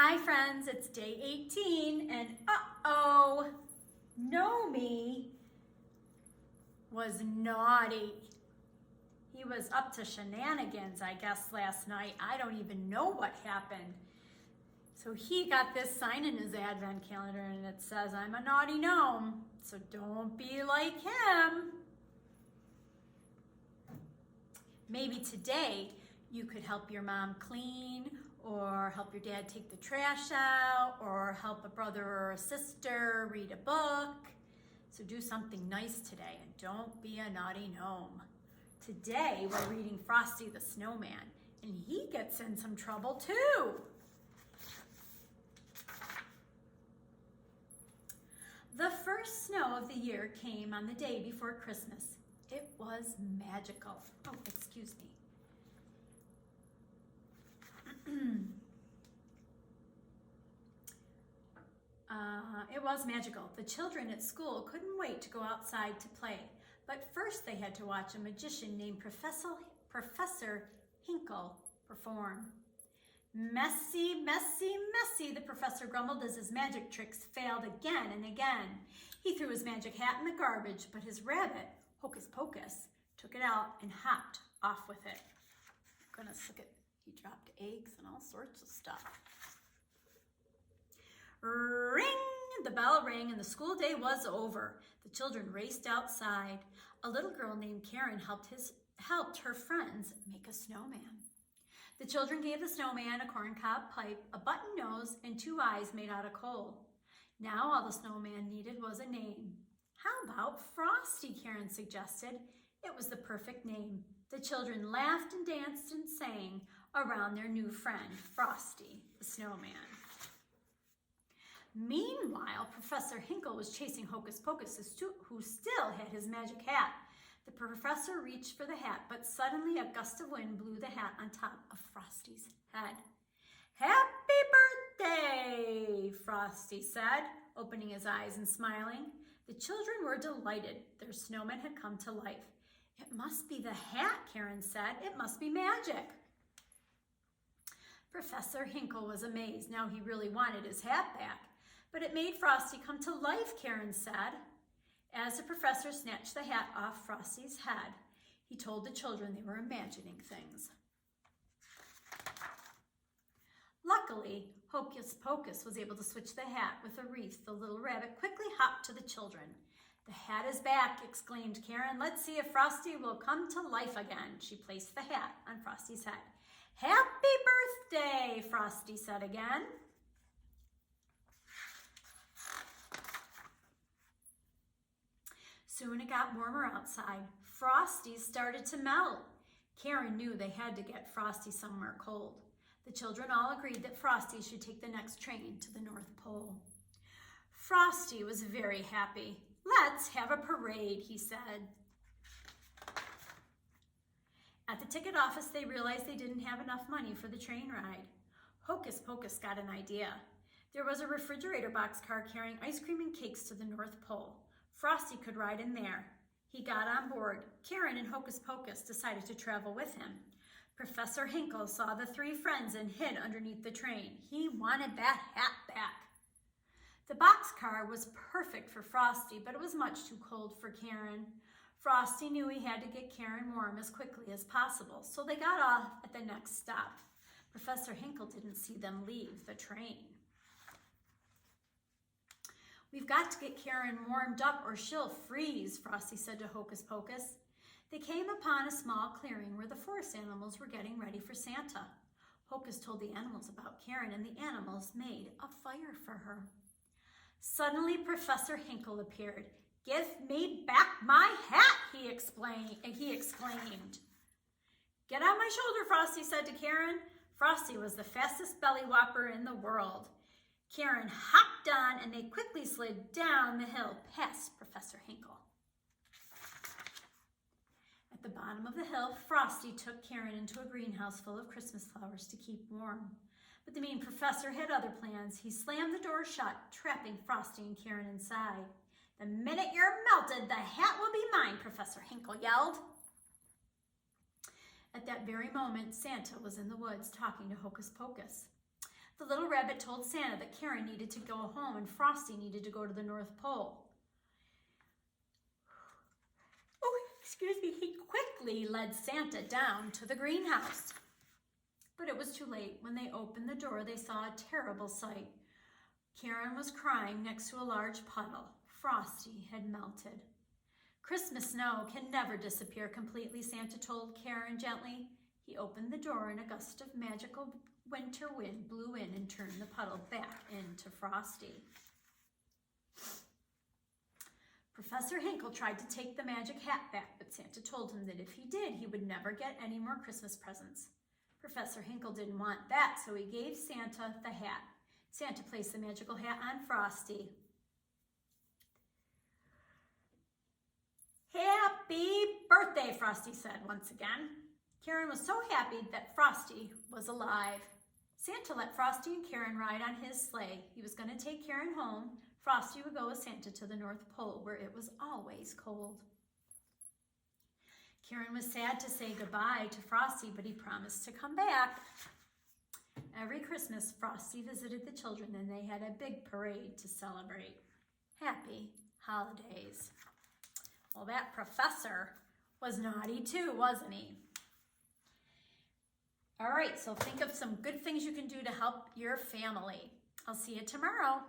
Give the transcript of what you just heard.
Hi friends, it's day 18 and uh-oh, Nomi was naughty. He was up to shenanigans, I guess, last night. I don't even know what happened. So he got this sign in his advent calendar and it says, I'm a naughty gnome, so don't be like him. Maybe today you could help your mom clean, or help your dad take the trash out, or help a brother or a sister read a book. So do something nice today and don't be a naughty gnome. Today we're reading Frosty the Snowman, and he gets in some trouble too. The first snow of the year came on the day before Christmas. It was magical. Oh, excuse me. It was magical. The children at school couldn't wait to go outside to play, but first they had to watch a magician named Professor Hinkle perform. Messy, messy, messy, the professor grumbled as his magic tricks failed again and again. He threw his magic hat in the garbage, but his rabbit, Hocus Pocus, took it out and hopped off with it. Goodness, look at, he dropped eggs and all sorts of stuff. Ring! The bell rang and the school day was over. The children raced outside. A little girl named Karen helped her friends make a snowman. The children gave the snowman a corncob pipe, a button nose, and 2 eyes made out of coal. Now all the snowman needed was a name. How about Frosty, Karen suggested. It was the perfect name. The children laughed and danced and sang around their new friend, Frosty the Snowman. Meanwhile, Professor Hinkle was chasing Hocus Pocus, who still had his magic hat. The professor reached for the hat, but suddenly a gust of wind blew the hat on top of Frosty's head. Happy birthday, Frosty said, opening his eyes and smiling. The children were delighted. Their snowman had come to life. It must be the hat, Karen said. It must be magic. Professor Hinkle was amazed. Now he really wanted his hat back. But it made Frosty come to life, Karen said. As the professor snatched the hat off Frosty's head, he told the children they were imagining things. Luckily, Hocus Pocus was able to switch the hat with a wreath. The little rabbit quickly hopped to the children. The hat is back, exclaimed Karen. Let's see if Frosty will come to life again. She placed the hat on Frosty's head. Happy birthday, Frosty said again. Soon it got warmer outside. Frosty started to melt. Karen knew they had to get Frosty somewhere cold. The children all agreed that Frosty should take the next train to the North Pole. Frosty was very happy. Let's have a parade, he said. At the ticket office, they realized they didn't have enough money for the train ride. Hocus Pocus got an idea. There was a refrigerator boxcar carrying ice cream and cakes to the North Pole. Frosty could ride in there. He got on board. Karen and Hocus Pocus decided to travel with him. Professor Hinkle saw the 3 friends and hid underneath the train. He wanted that hat back. The boxcar was perfect for Frosty, but it was much too cold for Karen. Frosty knew he had to get Karen warm as quickly as possible, so they got off at the next stop. Professor Hinkle didn't see them leave the train. We've got to get Karen warmed up or she'll freeze, Frosty said to Hocus Pocus. They came upon a small clearing where the forest animals were getting ready for Santa. Hocus told the animals about Karen, and the animals made a fire for her. Suddenly, Professor Hinkle appeared. Give me back my hat, he exclaimed. Get on my shoulder, Frosty said to Karen. Frosty was the fastest belly whopper in the world. Karen hopped on and they quickly slid down the hill past Professor Hinkle. At the bottom of the hill, Frosty took Karen into a greenhouse full of Christmas flowers to keep warm. But the mean professor had other plans. He slammed the door shut, trapping Frosty and Karen inside. The minute you're melted, the hat will be mine, Professor Hinkle yelled. At that very moment, Santa was in the woods talking to Hocus Pocus. The little rabbit told Santa that Karen needed to go home and Frosty needed to go to the North Pole. Oh, excuse me, he quickly led Santa down to the greenhouse. But it was too late. When they opened the door, they saw a terrible sight. Karen was crying next to a large puddle. Frosty had melted. Christmas snow can never disappear completely, Santa told Karen gently. He opened the door and a gust of magical winter wind blew in and turned the puddle back into Frosty. Professor Hinkle tried to take the magic hat back, but Santa told him that if he did, he would never get any more Christmas presents. Professor Hinkle didn't want that, so he gave Santa the hat. Santa placed the magical hat on Frosty. Happy birthday, Frosty said once again. Karen was so happy that Frosty was alive. Santa let Frosty and Karen ride on his sleigh. He was going to take Karen home. Frosty would go with Santa to the North Pole, where it was always cold. Karen was sad to say goodbye to Frosty, but he promised to come back. Every Christmas, Frosty visited the children, and they had a big parade to celebrate. Happy holidays. Well, that professor was naughty too, wasn't he? All right, so think of some good things you can do to help your family. I'll see you tomorrow.